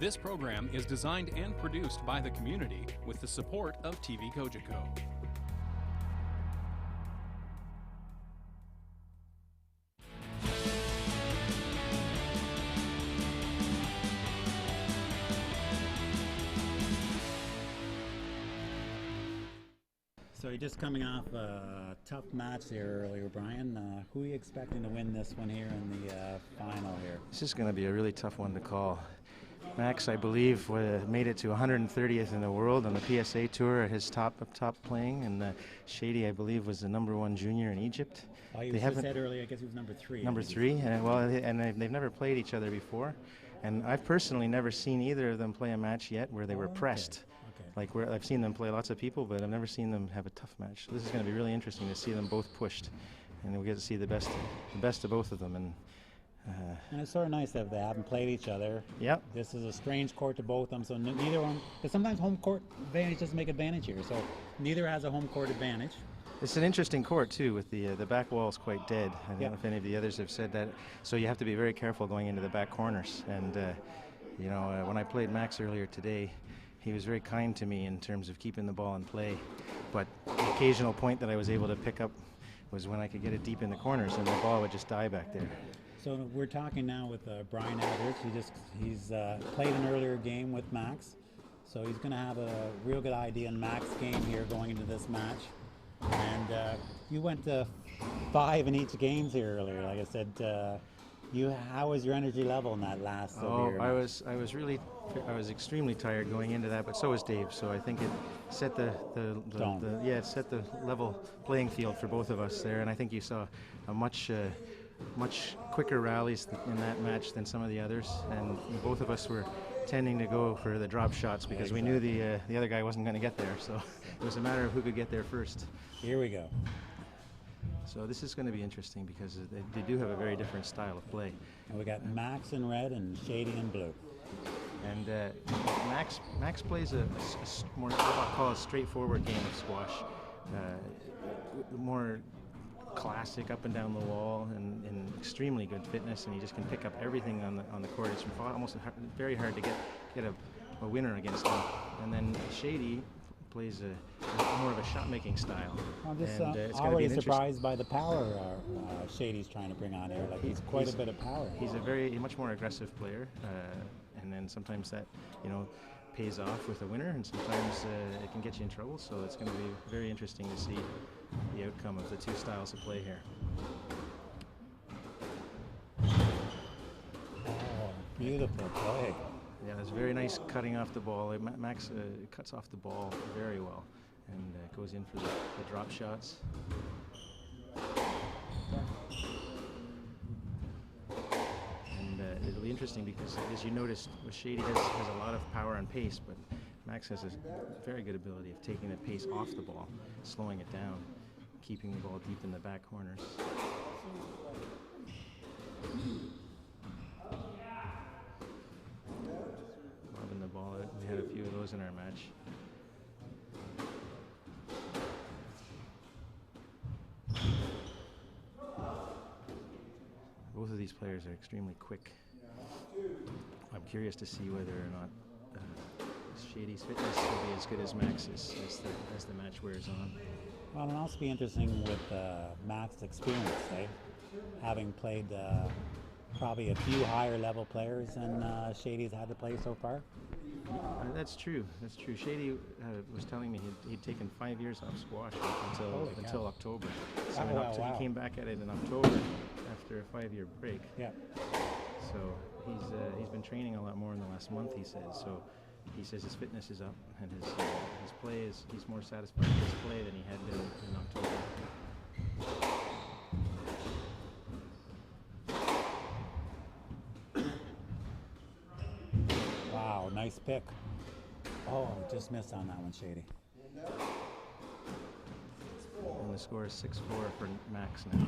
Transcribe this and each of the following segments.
This program is designed and produced by the community with the support of TV Kojiko. So you're just coming off a tough match here earlier, Brian. Who are you expecting to win this one here in the final here? This is going to be a really tough one to call. Max, I believe, made it to 130th in the world on the PSA Tour at his top playing, and Shady, I believe, was the #1 junior in Egypt. Oh, you said earlier, I guess he was number 3. Number 3, and they've never played each other before, and I've personally never seen either of them play a match yet where they were pressed. Like I've seen them play lots of people, but I've never seen them have a tough match. So this is going to be really interesting to see them both pushed, and we'll get to see the best of both of them. And it's sort of nice that they haven't played each other. Yep. This is a strange court to both of them, so neither one. Because sometimes home court advantage doesn't make advantage here, so neither has a home court advantage. It's an interesting court too, with the back wall is quite dead. I don't know if any of the others have said that. So you have to be very careful going into the back corners. And when I played Max earlier today, he was very kind to me in terms of keeping the ball in play, but the occasional point that I was able to pick up was when I could get it deep in the corners and the ball would just die back there. So we're talking now with Brian Edwards. He's played an earlier game with Max, so he's going to have a real good idea in Max's game here going into this match. And you went to 5 in each games here earlier. Like I said, how was your energy level in that last? I was extremely tired going into that, but so was Dave. So I think it set the level playing field for both of us there, and I think you saw a much quicker rallies in that match than some of the others, and both of us were tending to go for the drop shots because we knew the other guy wasn't going to get there. So it was a matter of who could get there first. Here we go. So this is going to be interesting because they do have a very different style of play. And we got Max in red and Shady in blue. And Max plays a more what I'll call a straightforward game of squash, more classic up and down the wall, and extremely good fitness, and he just can pick up everything on the court. It's almost very hard to get a winner against him. And then Shady plays more of a shot-making style. I'm just already surprised by the power Shady's trying to bring on here. Like he's quite a bit of power. He's a much more aggressive player, and then sometimes that pays off with a winner, and sometimes it can get you in trouble. So it's going to be very interesting to see the outcome of the two styles of play here. Oh, beautiful play. Yeah, it's very nice cutting off the ball. Max cuts off the ball very well and goes in for the drop shots. And it'll be interesting because, as you noticed, Shady has a lot of power and pace, but Max has a very good ability of taking the pace off the ball, slowing it down, keeping the ball deep in the back corners. The ball. We had a few of those in our match. Both of these players are extremely quick. I'm curious to see whether or not Shady's fitness will be as good as Max's as the match wears on. Well, it'll also be interesting with Max's experience, having played probably a few higher level players than Shady's had to play so far. That's true. Shady was telling me he'd taken 5 years off squash until October. So he came back at it in October after a 5-year break. Yeah. So he's been training a lot more in the last month, he says. So he says his fitness is up and his play he's more satisfied with his play than he had been in October. Wow, nice pick. Oh, just missed on that one, Shady. And the score is 6-4 for Max now.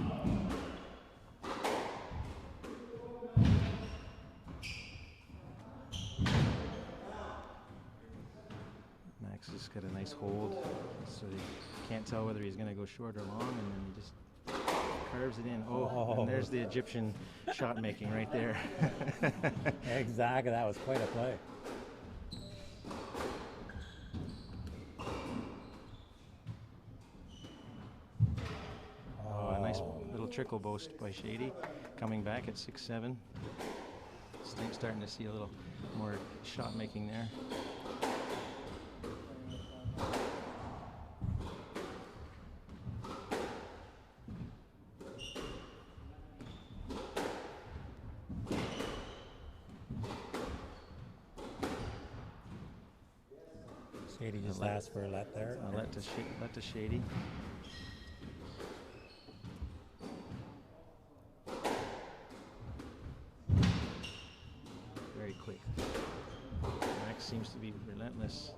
Max has got a nice hold, so you can't tell whether he's going to go short or long, and then he just carves it in. Oh, and there's the Egyptian shot making right there. Exactly, that was quite a play. Oh, a nice little trickle boast by Shady, coming back at 6-7. Starting to see a little more shot making there. Shady just asked for a let there. A let to Shady. Very quick. Max seems to be relentless.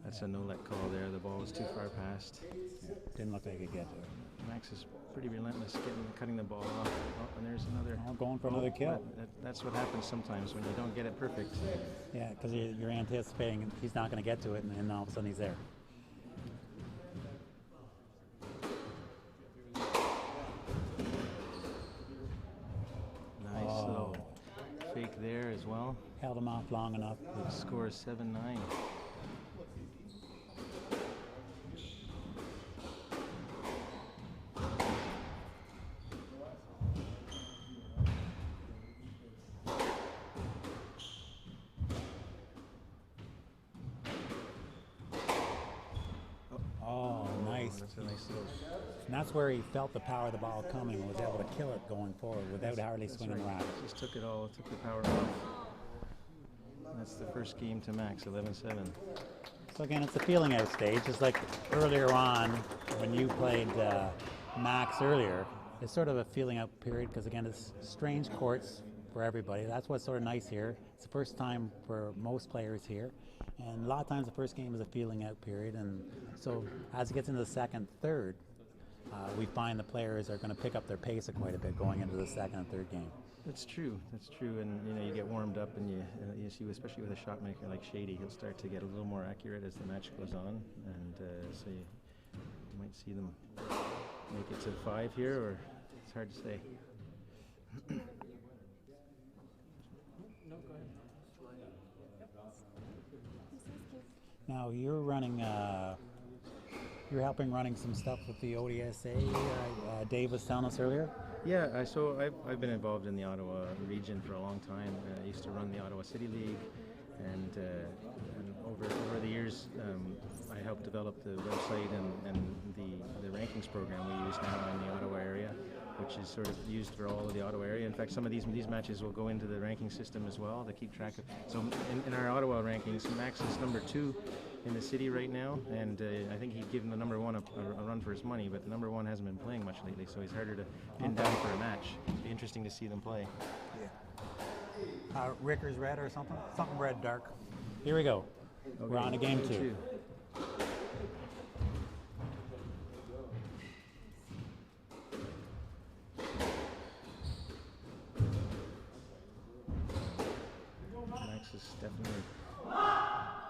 That's a no-let call there. The ball was too far past. Yeah, didn't look like he could get to it. Max is pretty relentless, cutting the ball off. Oh, and there's another. Oh, going for another kill. That's what happens sometimes when you don't get it perfect. Yeah, because you're anticipating he's not going to get to it, and then all of a sudden he's there. Nice little fake there as well. Held him off long enough. The score is 7-9. Oh, nice. That's a nice little. And that's where he felt the power of the ball coming and was able to kill it going forward without hardly swinging right. around. Just took it all, took the power off. That's the first game to Max, 11-7. So again, it's a feeling out stage. Just like earlier on when you played Max earlier, it's sort of a feeling out period because again, it's strange courts for everybody. That's what's sort of nice here. It's the first time for most players here. And a lot of times the first game is a feeling out period. And so as it gets into the second, third, we find the players are going to pick up their pace quite a bit going into the second and third game. That's true, and you know you get warmed up, and you see, especially with a shot maker like Shady, he'll start to get a little more accurate as the match goes on, and so you might see them make it to 5 here, or it's hard to say. Now you're running. You're helping running some stuff with the ODSA. Dave was telling us earlier. Yeah, so I've been involved in the Ottawa region for a long time. I used to run the Ottawa City League, and over the years, I helped develop the website and the rankings program we use now in the Ottawa area, which is sort of used for all of the Ottawa area. In fact, some of these matches will go into the ranking system as well to keep track of. So in our Ottawa rankings, Max is number 2 in the city right now, and I think he'd given the number 1 a run for his money, but the number 1 hasn't been playing much lately, so he's harder to pin down for a match. It'd be interesting to see them play. Yeah. Ricker's red or something? Something red dark. Here we go. Okay. We're on to game 2.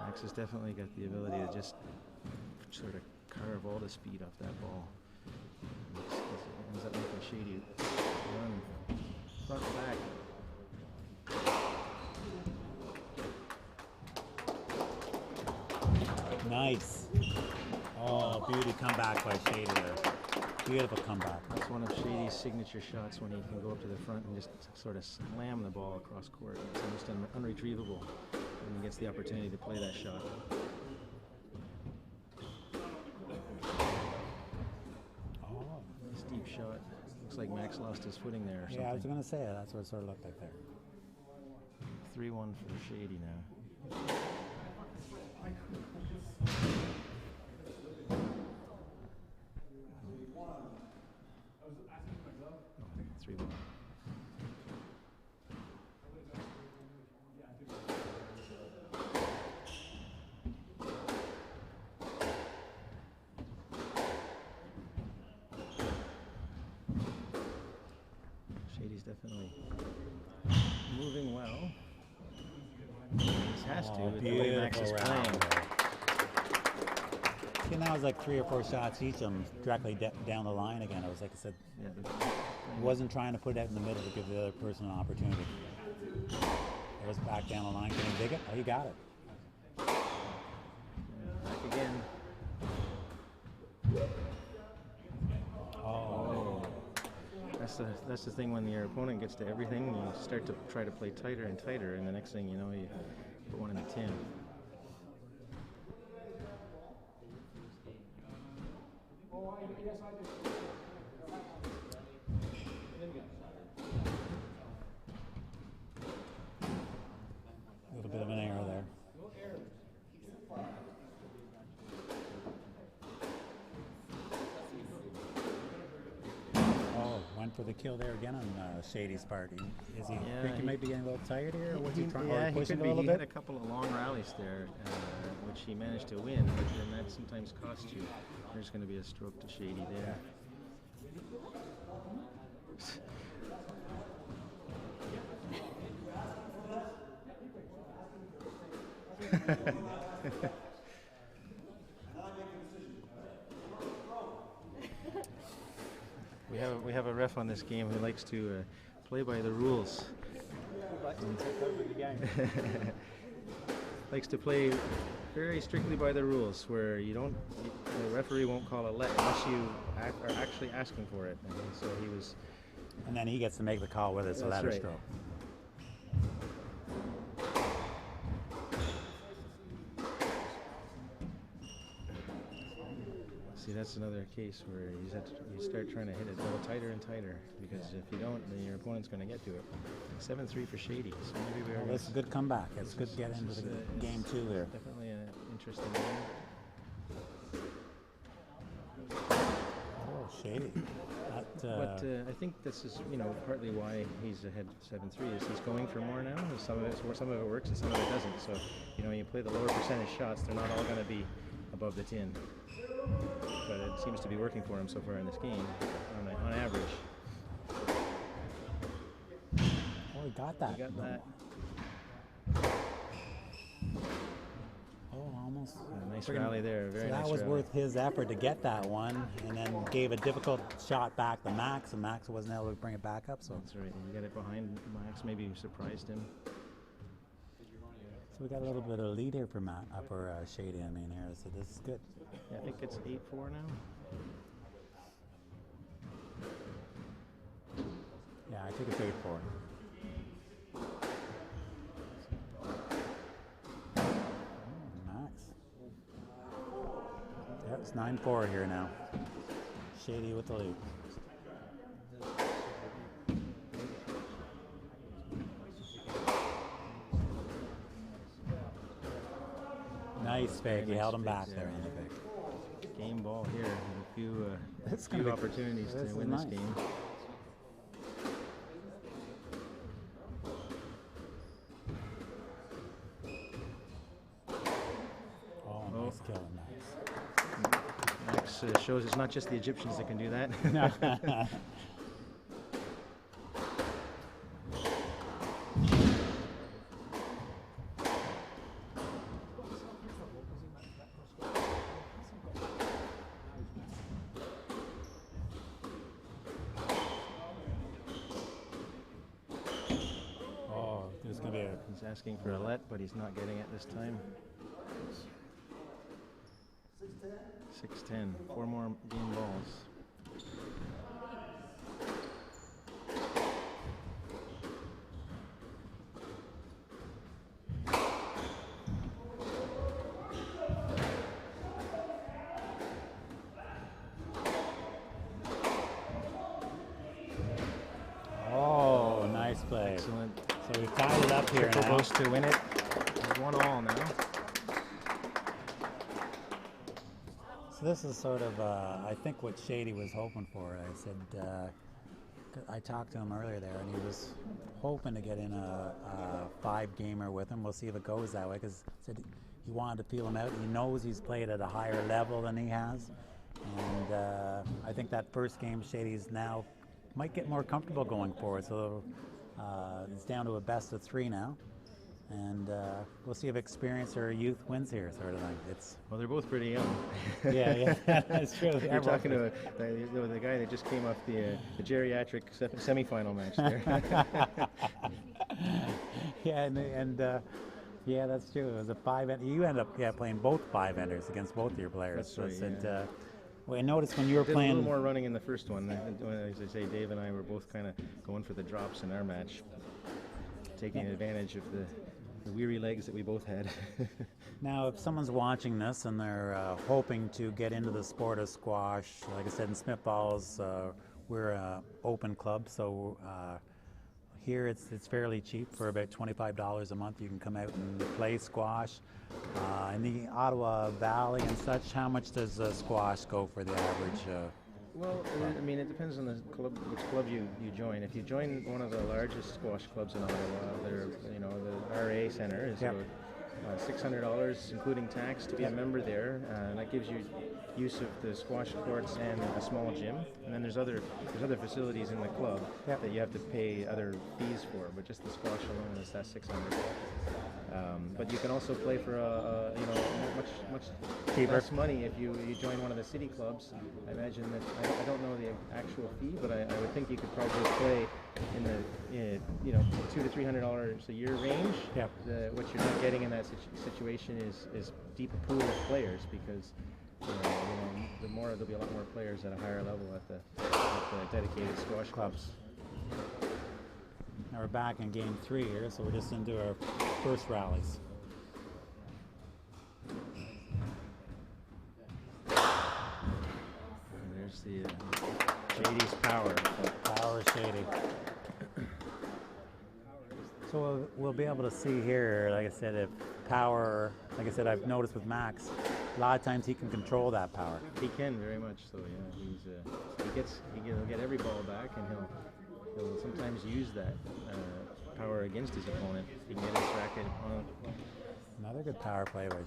Max has definitely got the ability to just sort of carve all the speed off that ball. It ends up making Shady run front back. Nice. Oh, beauty comeback by Shady there. Beautiful comeback. That's one of Shady's signature shots when he can go up to the front and just sort of slam the ball across court. It's almost unretrievable when he gets the opportunity to play that shot. Oh, nice deep shot. Looks like Max lost his footing there or something. Yeah, I was going to say that's what it sort of looked like there. 3-1 for Shady now. 3-1. Shady's definitely moving well. He has to with the way Max is playing. See, now it's like 3 or 4 shots each of them directly down the line again. It was like I said, he wasn't trying to put it out in the middle to give the other person an opportunity. It was back down the line. Can he dig it? Oh, he got it. Back again. Oh. That's the thing when your opponent gets to everything, you start to try to play tighter and tighter, and the next thing you know, you put one in the tin. A little bit of an error there. Went for the kill there again on Shady's part. Is he think he might be getting a little tired here, or was he trying to push it a little bit? He had a couple of long rallies there, which he managed to win, but then that sometimes costs you. There's going to be a stroke to Shady there. We have a ref on this game who likes to play by the rules. Likes to play very strictly by the rules, where the referee won't call a let unless you are actually asking for it. And so he was. And then he gets to make the call whether it's a let or stroke. See, that's another case where you start trying to hit it a little tighter and tighter, because if you don't, then your opponent's going to get to it. 7-3 for Shady. So maybe that's a good comeback. It's good to get into the game too here. Definitely an interesting game. Oh, Shady. But I think this is, partly why he's ahead 7-3 is he's going for more now. Some of it works and some of it doesn't. So, you play the lower percentage shots, they're not all going to be above the tin. But it seems to be working for him so far in this game, on average. Oh, he got that. He got that. Oh, almost. Nice rally there. Very nice. That was worth his effort to get that one, and then gave a difficult shot back to Max, and Max wasn't able to bring it back up. So that's right. You got it behind Max. Maybe you surprised him. So we got a little bit of a lead here for Shady. I mean, here, so this is good. Yeah, I think it's 8-4 now. Yeah, I think it's 8-4. Max. Yeah, it's 9-4 here now. Shady with the lead. Nice fake. He held him back there on the fake. Game ball here. A few opportunities to win this game. Oh, nice kill, Max. Max shows it's not just the Egyptians that can do that. He's asking for a let, but he's not getting it this time. 6-10. 4 more game balls. Oh, nice play. Excellent. So we've tied it up here now. Supposed to win it. 1-1 now. So this is sort of, I think, what Shady was hoping for. I said, I talked to him earlier there, and he was hoping to get in a 5-gamer with him. We'll see if it goes that way, because he said he wanted to feel him out. He knows he's played at a higher level than he has, and I think that first game, Shady's now might get more comfortable going forward. So it's down to a best of 3 now, and we'll see if experience or youth wins here, sort of thing. It's Well, they're both pretty young. yeah, that's true. You're talking to the guy that just came off the geriatric semifinal match there. Yeah, yeah, that's true. It was a you ended up playing both 5-enders against both of your players. That's right, yeah. Well, I noticed when you were Did playing a little more running in the first one. As I say, Dave and I were both kind of going for the drops in our match, taking advantage of the weary legs that we both had. Now, if someone's watching this and they're hoping to get into the sport of squash, like I said, in Smith Falls, we're an open club, so here it's fairly cheap. For about $25 a month, you can come out and play squash. In the Ottawa Valley and such, how much does squash go for the average? Well, I mean, it depends on the club, which club you join. If you join one of the largest squash clubs in Ottawa, the RA Center is about $600, including tax, to be a member there, and that gives you use of the squash courts and a small gym. And then there's other facilities in the club that you have to pay other fees for, but just the squash alone is that $600. But you can also play for much less money if you join one of the city clubs. I imagine that I don't know the actual fee, but I would think you could probably play in the $200 to $300 a year range. Yeah. What you're not getting in that situation is deep pool of players, because there'll be a lot more players at a higher level at the dedicated squash clubs. Now we're back in game 3 here, so we're just into our first rallies. And there's the Shady's power. Power Shady. So we'll be able to see here, like I said, if power, like I said, I've noticed with Max, a lot of times he can control that power. He can very much so, yeah. He'll get every ball back, and he'll sometimes use that power against his opponent. He can get his racket on. Another good power play by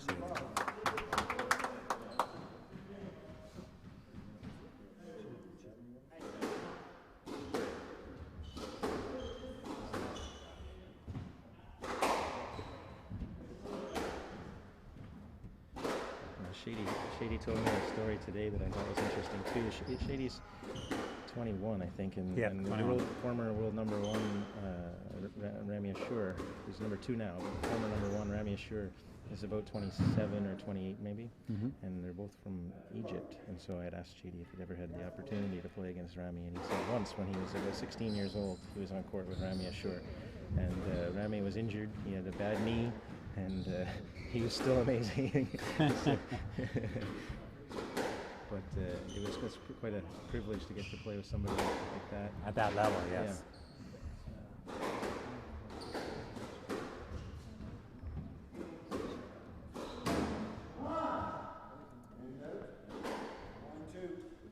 Shady. Shady told me a story today that I thought was interesting too. Shady's 21, I think, and the former world number 1 Ramy Ashour, who's number 2 now. Former number 1 Ramy Ashour is about 27 or 28 maybe, and they're both from Egypt. And so I had asked Shady if he'd ever had the opportunity to play against Ramy, and he said once when he was about 16 years old, he was on court with Ramy Ashour, and Ramy was injured. He had a bad knee, and he was still amazing. But it was quite a privilege to get to play with somebody like that. At that level, yes. Yeah.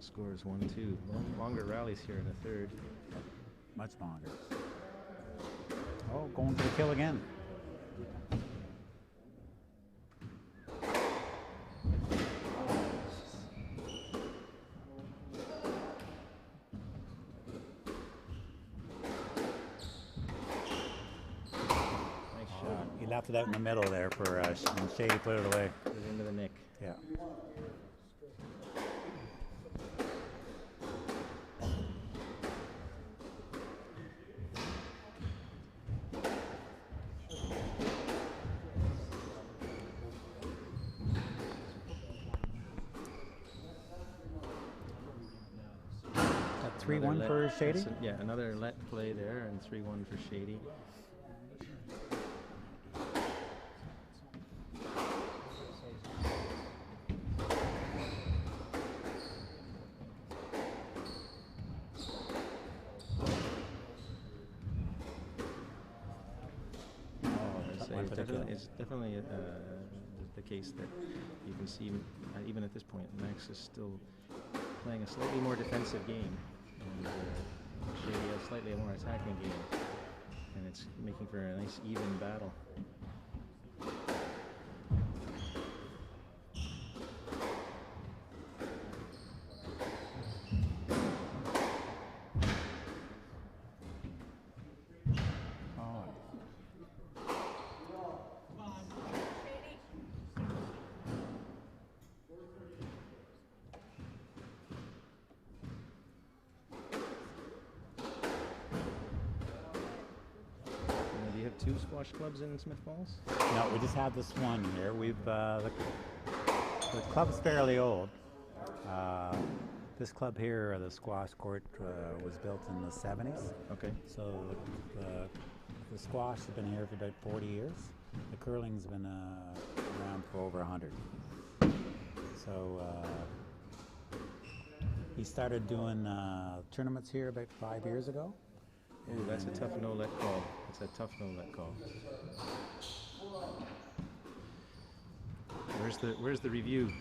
Score is 1-2. Longer rallies here in the third. Much longer. Oh, going for the kill again. Left it out in the middle there for and Shady put it away. Put it into the nick. Yeah. That 3-1 for Shady? Another let play there, and 3-1 for Shady. It's definitely the case that you can see, even at this point, Max is still playing a slightly more defensive game, and Shady a slightly more attacking game, and it's making for a nice even battle. 2 squash clubs in Smith Falls? No, we just have this one here. We've the club's fairly old. This club here, the squash court, was built in the 70s. Okay. So the squash has been here for about 40 years. The curling's been around for over 100. So he started doing tournaments here about 5 years ago. Ooh, that's a tough no-let call. It's a tough no-let call. Where's the review?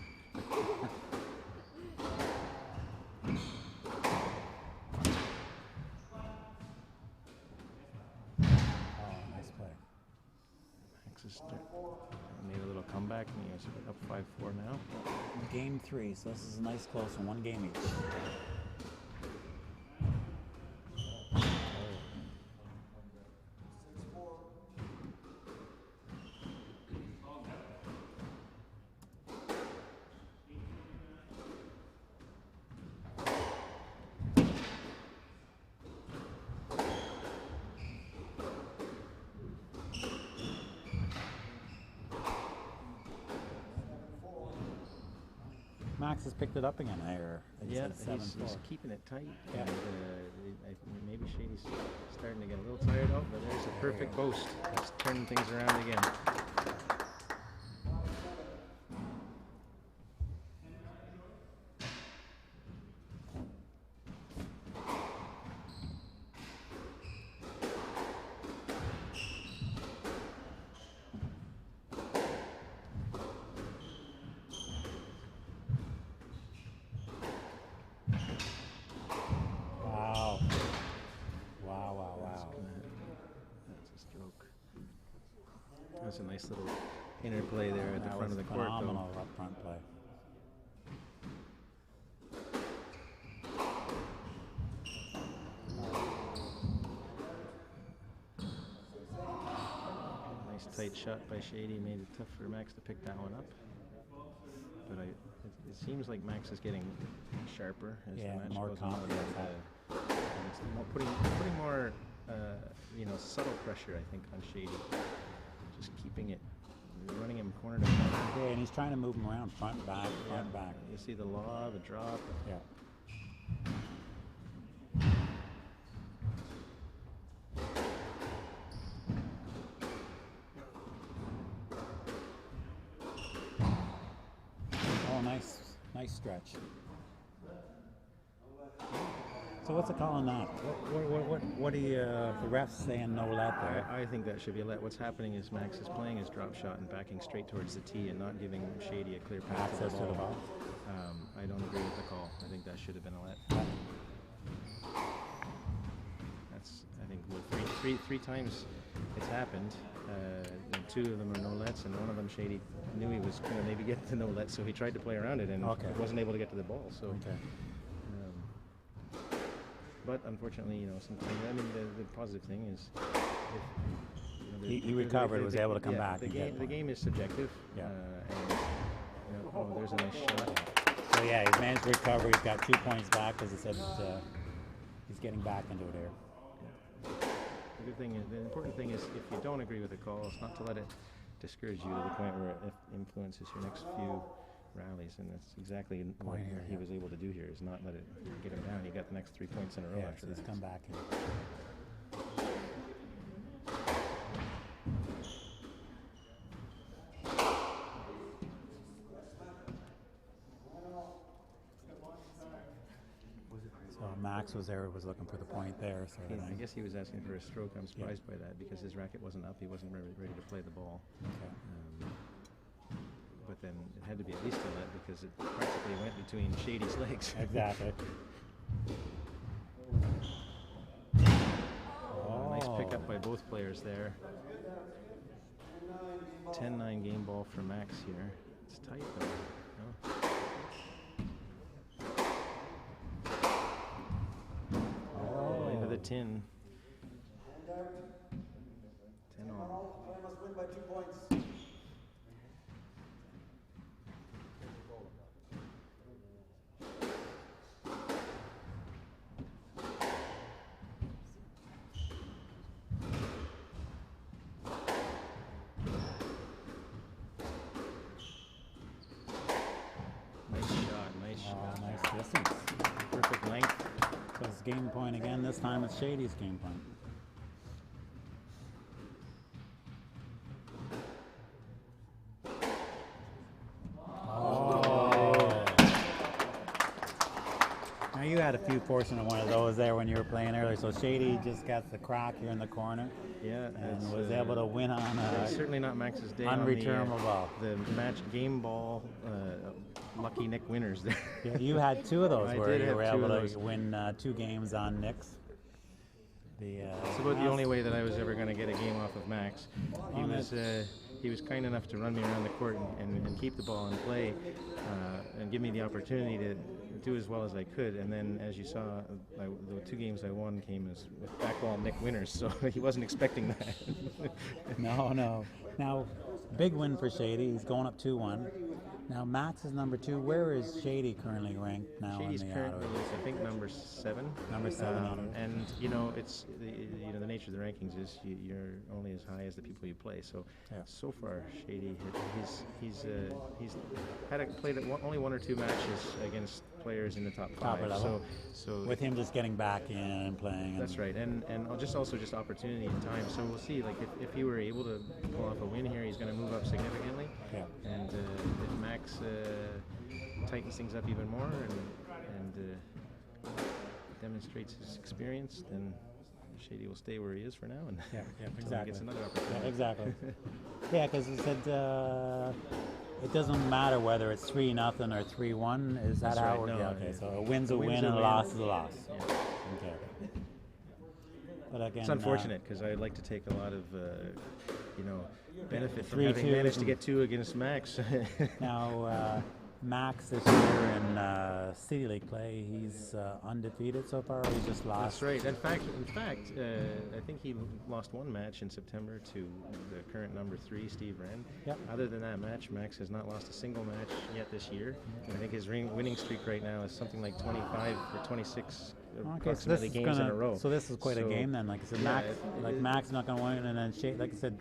Made a little comeback, and he was up 5-4 now. Game 3, so this is a nice close one, 1 game each. Max has picked it up again here. Yeah, he's keeping it tight. Yeah. And, maybe Shady's starting to get a little tired out, but there's a perfect post. It's turning things around again. That's a nice little interplay there at the front of the court. Phenomenal up front play. Nice tight shot by Shady, made it tough for Max to pick that one up. But it seems like Max is getting sharper as the match more goes on. Putting more subtle pressure, I think, on Shady. Just keeping it, running him corner to corner. Yeah, and he's trying to move him around, front, back, front, back. You see the lob, a drop. Yeah. Oh, nice stretch. So what's the call on that? What are the refs saying no let there? I think that should be a let. What's happening is Max is playing his drop shot and backing straight towards the tee and not giving Shady a clear path Access to the ball. I don't agree with the call. I think that should have been a let. That's, I think, three times it's happened. And 2 of them are no lets, and 1 of them Shady knew he was going to maybe get to no let, so he tried to play around it and wasn't able to get to the ball. So. Okay. But unfortunately, sometimes, the positive thing is he recovered, was able to come back. The game is subjective. Yeah. There's a nice shot. So yeah, he's managed to recover. He's got 2 points back, as I said. He's getting back into it here. The important thing is, if you don't agree with the call, it's not to let it discourage you to the point where it influences your next few rallies, and that's exactly what he was able to do here, is not let it get him down. He got the next 3 points in a row after he's that. come back here. So Max was looking for the point there. So I guess he was asking for a stroke. I'm surprised by that, because his racket wasn't up. He wasn't ready to play the ball. Okay. But then it had to be at least a let, because it practically went between Shady's legs. Exactly. Nice pickup by both players there. 10-9 game ball for Max here. It's tight though. Into the tin. 10-all. Must win by 2 points. game point again. This time it's Shady's game point. Now you had a few portion of one of those there when you were playing earlier. So Shady just got the crack here in the corner. Yeah, and was able to win on certainly not Max's day. Unreturnable ball. The match game ball, lucky Nick winners there. Yeah, you had two of those where you were able to win 2 games on Nick's. It's about the only way that I was ever going to get a game off of Max. He was kind enough to run me around the court and keep the ball in play and give me the opportunity to do as well as I could. And then, as you saw, the 2 games I won came as with backball Nick winners, so he wasn't expecting that. No. Now, big win for Shady. He's going up 2-1. Now, Max is number 2. Where is Shady currently ranked now? Shady's in the currently, I think, number 7. Number 7. And it's the nature of the rankings is you're only as high as the people you play. So, so far, Shady he's played only 1 or 2 matches against players in the top 5. So with him just getting back in and playing. That's right, and also just opportunity and time. So we'll see. Like if he were able to pull off a win here, he's going to move up significantly. Yeah. And if Max tightens things up even more and demonstrates his experience, then Shady will stay where he is for now, and exactly. Gets another opportunity. Yeah, exactly. Yeah, because he said it doesn't matter whether it's 3-0 or 3-1. Is that how? No, okay. So a win's a win and a loss is a loss. Yeah. Okay. But again, it's unfortunate because I'd like to take a lot of benefit from having managed to get 2 against Max. Now, Max this year in City League play, he's undefeated so far. He just lost. That's right. In fact, I think he lost 1 match in September to the current number 3, Steve Wren. Yep. Other than that match, Max has not lost a single match yet this year. I think his winning streak right now is something like 25 or 26 approximately games in a row. So this is quite a game then. Like I said, Max is not going to win, and then Shady, like I said,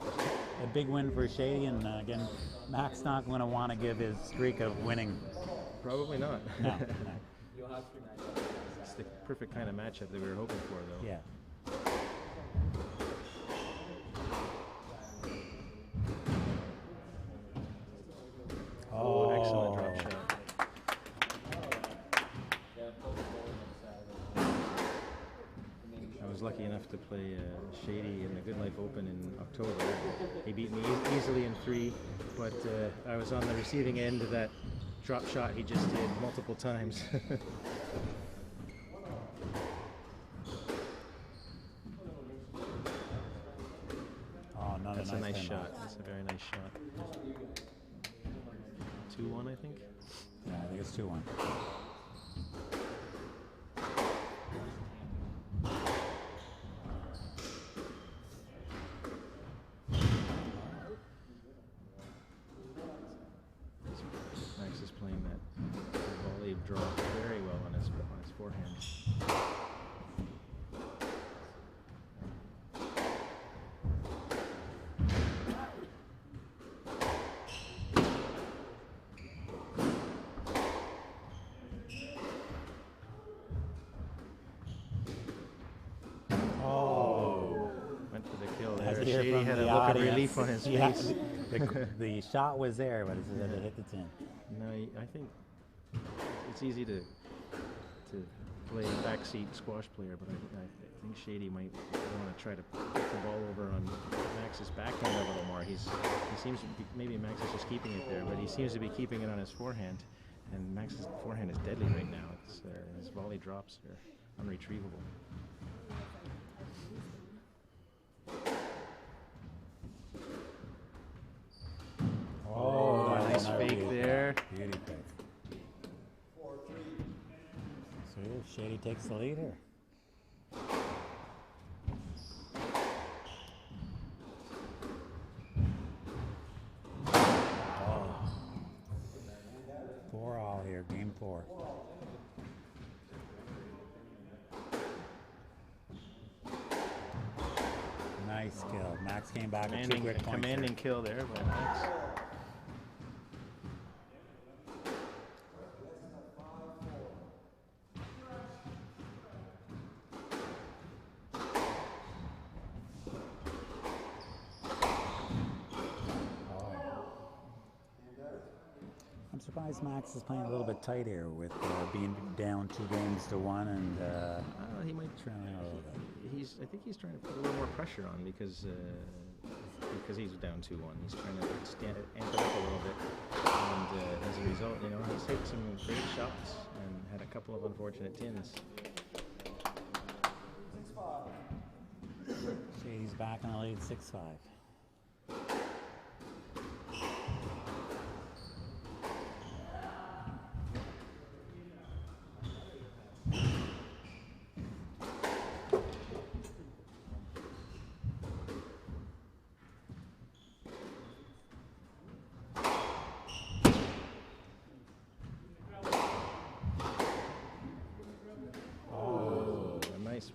a big win for Shady, and again, Max not going to want to give his streak of winning. Probably not. No. It's the perfect kind of matchup that we were hoping for, though. Yeah. Oh, excellent drop shot. I was lucky enough to play Shady in the Good Life Open in October. He beat me easily in 3, but I was on the receiving end of that drop shot he just did multiple times. That's a nice shot. That's a very nice shot. 2-1, I think? Yeah, I think it's 2-1. Max is playing that volley draw very well on his forehand. Shady had a look of relief on his face. The shot was there, but it hit the tin. No, I think it's easy to play a backseat squash player, but I think Shady might want to try to put the ball over on Max's backhand a little more. He seems to be, maybe Max is just keeping it there, but he seems to be keeping it on his forehand, and Max's forehand is deadly right now. His volley drops are unretrievable. Oh, nice fake there. Beauty fake. So Shady takes the lead here. Oh. 4-all here, game 4. Nice kill. Max came back with 2 quick points. Commanding kill there by Max. surprised Max is playing a little bit tight here with being down 2-1 and he might trying a little bit. I think he's trying to put a little more pressure on because he's down 2-1. He's trying to amp it up a little bit, and as a result, you know, he's hit some great shots and had a couple of unfortunate tins. Shady's back in the lead, 6-5.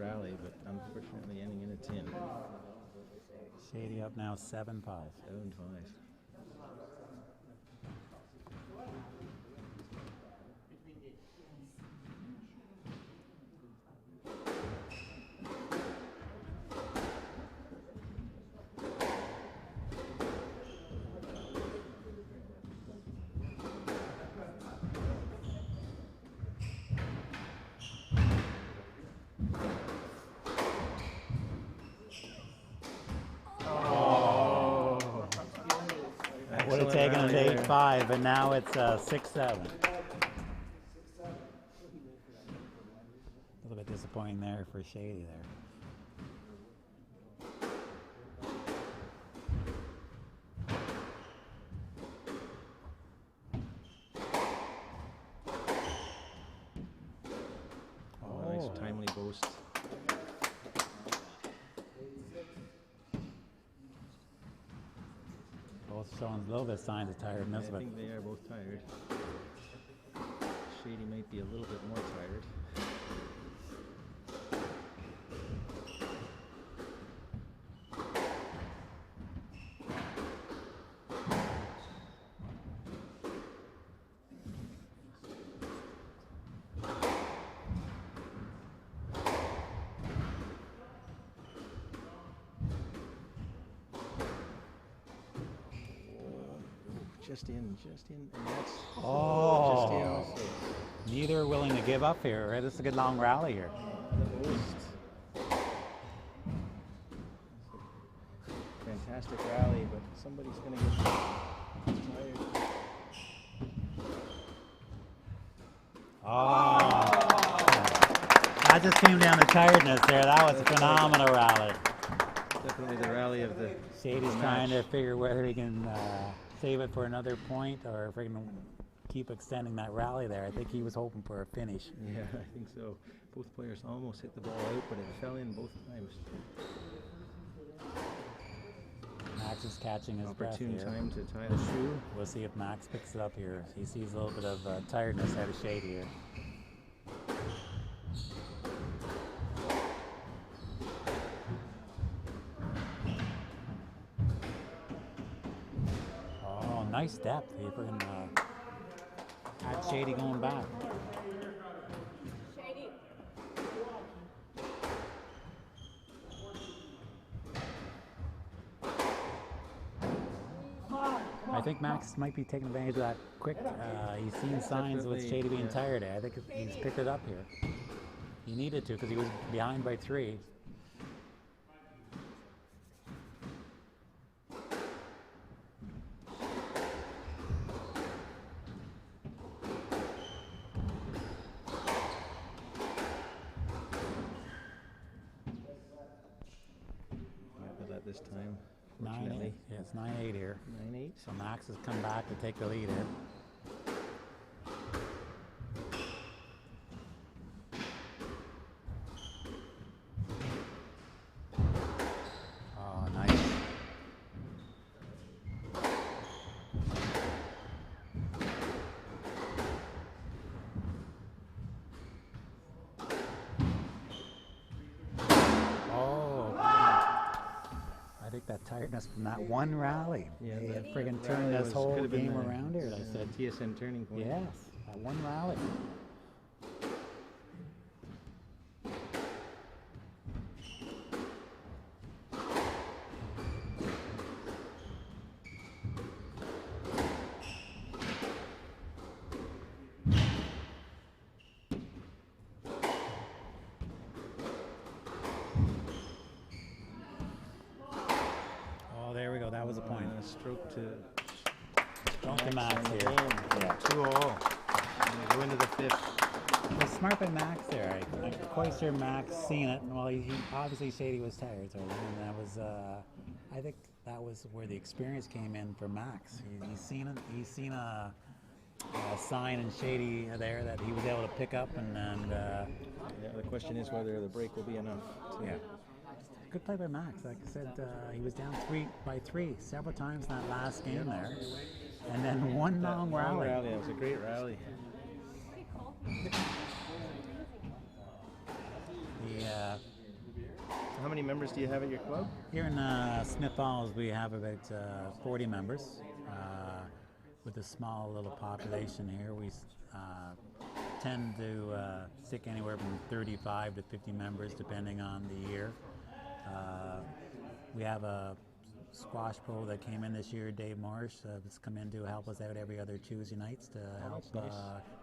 Rally, but unfortunately ending in a tin. Shady up now 7-5. 7-5. Would have taken it to 8-5, but now it's 6-7. A little bit disappointing there for Shady there. Oh, nice timely boost. Both showing a little bit of signs of tiredness, I but think they are both tired. Shady might be a little bit more tired. Just in, and that's just in also. Neither are willing to give up here, right? This is a good long rally here. The boost. Fantastic rally, but somebody's going to get tired. That just came down to tiredness there. That was a phenomenal rally. Definitely the rally of the Shady's trying to figure whether he can save it for another point or if we can keep extending that rally there. I think he was hoping for a finish. Yeah, I think so. Both players almost hit the ball out, but it fell in both times. Max is catching his breath Opportune here. time to tie the shoe. We'll see if Max picks it up here. He sees a little bit of tiredness out of Shady here. Nice depth. If we're going to add Shady going back. Shady. I think Max might be taking advantage of that quick. He's seen signs with Shady being tired. I think he's picked it up here. He needed to because he was behind by 3. This time, 9-8. Yeah, it's 9-8 here. 9-8. So Max has come back to take the lead here. Oh, nice. That tiredness from that one rally. Yeah, they had that friggin' turned this whole game around here. I said TSN turning point. Yes, that one rally. stroke to Don't to Max here. Yeah, 2-all. And they go into the 5th. It was smart by Max there. I'm quite sure Max seen it. Well, he obviously Shady was tired, so and that was. I think that was where the experience came in for Max. He's seen it. He's seen a sign in Shady there that he was able to pick up, and yeah, the question is whether the break will be enough. Yeah. Good play by Max. Like I said, he was down 3-3 several times in that last game there, and then one long rally. It was a great rally. How many members do you have at your club? Here in Smith Falls, we have about 40 members. With a small little population here, we tend to stick anywhere from 35 to 50 members, depending on the year. We have a squash pro that came in this year, Dave Morris, has come in to help us out every other Tuesday nights to help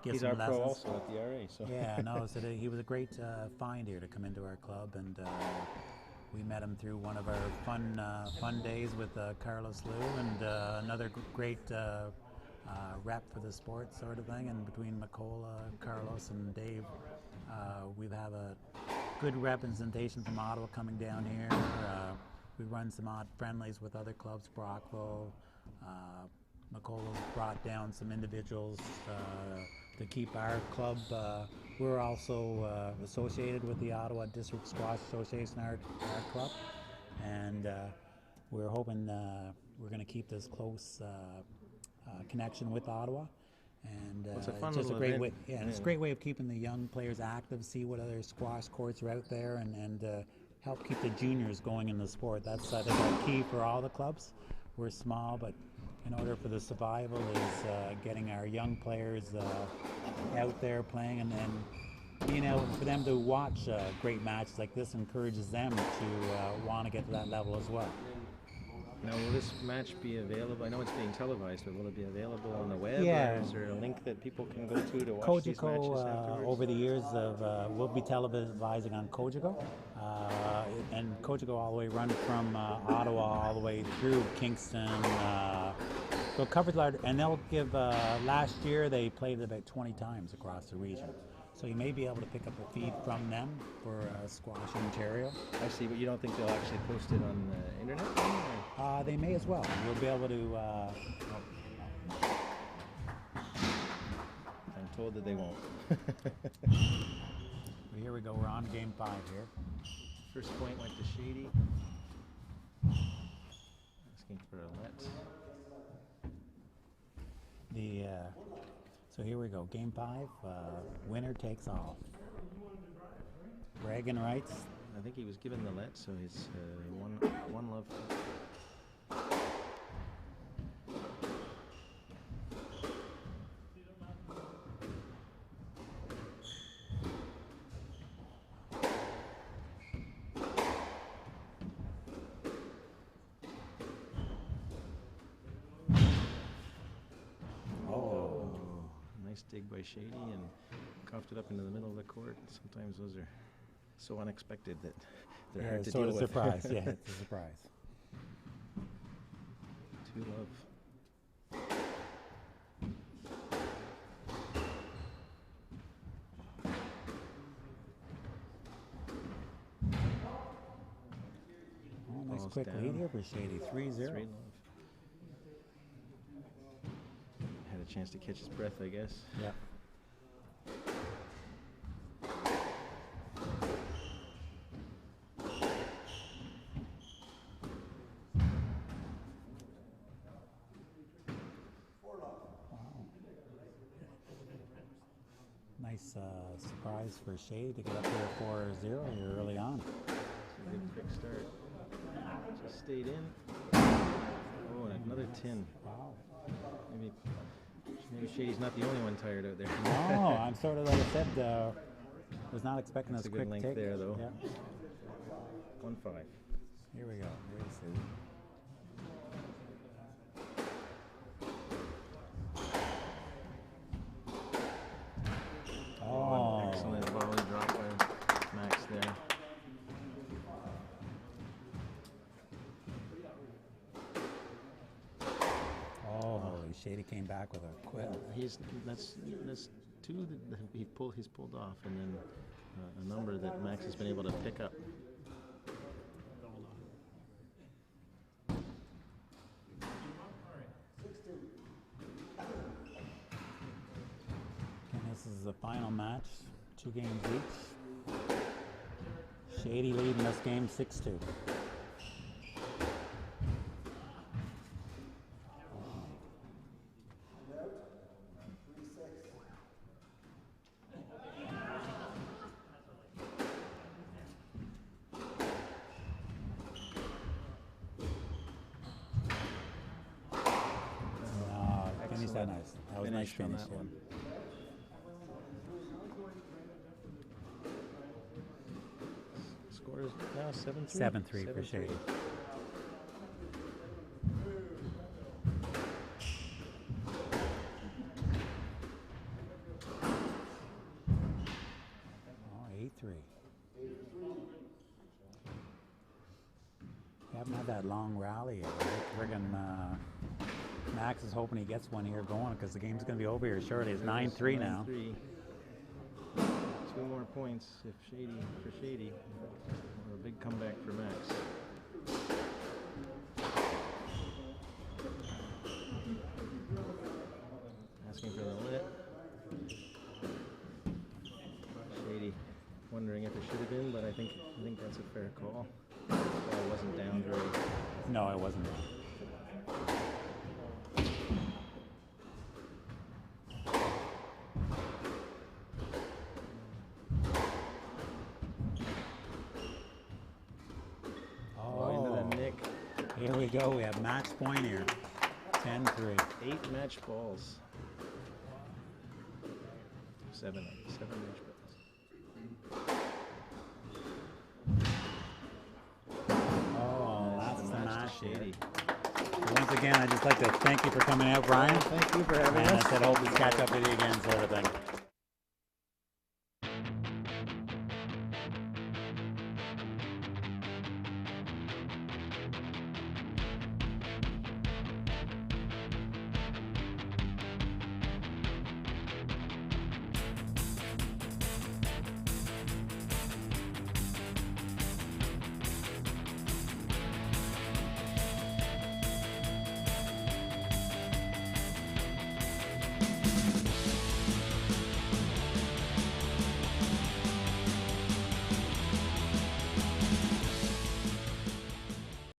give He's some our lessons. pro also at the RA. So. Yeah, no, so he was a great find here to come into our club, and we met him through one of our fun days with Carlos Liu, and another great rep for the sport sort of thing. And between Macola, Carlos, and Dave, we have a good representation from Ottawa coming down here. We run some odd friendlies with other clubs, Brockville. Macola's brought down some individuals to keep our club. We're also associated with the Ottawa District Squash Association, our club, and we're hoping we're going to keep this close connection with Ottawa. And it's a fun just a little great event. way. Yeah, it's a great way of keeping the young players active, see what other squash courts are out there, and help keep the juniors going in the sport. That's, I think, our key for all the clubs. We're small, but in order for the survival is getting our young players out there playing, and being able for them to watch great matches like this encourages them to want to get to that level as well. Now, will this match be available? I know it's being televised, but will it be available on the web? Yeah. Or is there a link that people can go to watch these matches afterwards? Over the years we'll be televising on Cogeco, and Cogeco all the way run from Ottawa all the way through Kingston. So it covers large, and they'll give. Last year they played it about 20 times across the region. So you may be able to pick up a feed from them for Squash Ontario. I see, but you don't think they'll actually post it on the internet then, or? They may as well. You'll be able to. I'm told that they won't. Here we go. We're on game 5 here. First point went to Shady. Asking for a let. So here we go. Game 5. Winner takes all. Bragging rights. I think he was given the let, so he's one love. Nice dig by Shady and coughed it up into the middle of the court. Sometimes those are so unexpected that they're hard to deal with. Surprise. Yeah, it's a surprise. 2 love. Oh, nice Ball's quick down. lead here for Shady. 3-0. 3 love. Had a chance to catch his breath, I guess. Yeah. Nice surprise for Shade to get up there 4-0 here early on. It's a good quick start. Just stayed in. Oh, and another 10. Wow. Maybe Shady's not the only one tired out there. No, I'm sort of like I said, was not expecting That's this a good quick length take. there, though. Yeah. 1-5. Here we go. Here's the Oh, excellent volley drop by Max there. Shady came back with a quick. That's two that he's pulled off, and then a number that Max has been able to pick up. And this is the final match, 2 games each. Shady leading this game 6-2. That nice. That was a nice finish. On that one. Score is now 7-3. 7-3 for Shady. Oh, 8-3. We haven't had that long rally yet. Friggin' Max is hoping he gets one here going because the game's going to be over here shortly. It's 9-3 now. 2 more points if Shady, or a big comeback for Max. Asking for the limit. Shady wondering if it should have been, but I think that's a fair call. The ball wasn't down very. No, it wasn't. Here we go. We have match point here. 10-3. 8 match balls. 7 match balls. Oh, that's the match. Shady. Once again, I'd just like to thank you for coming out, Brian. Thank you for having us. And I said, hope to catch up with you again, sort of thing.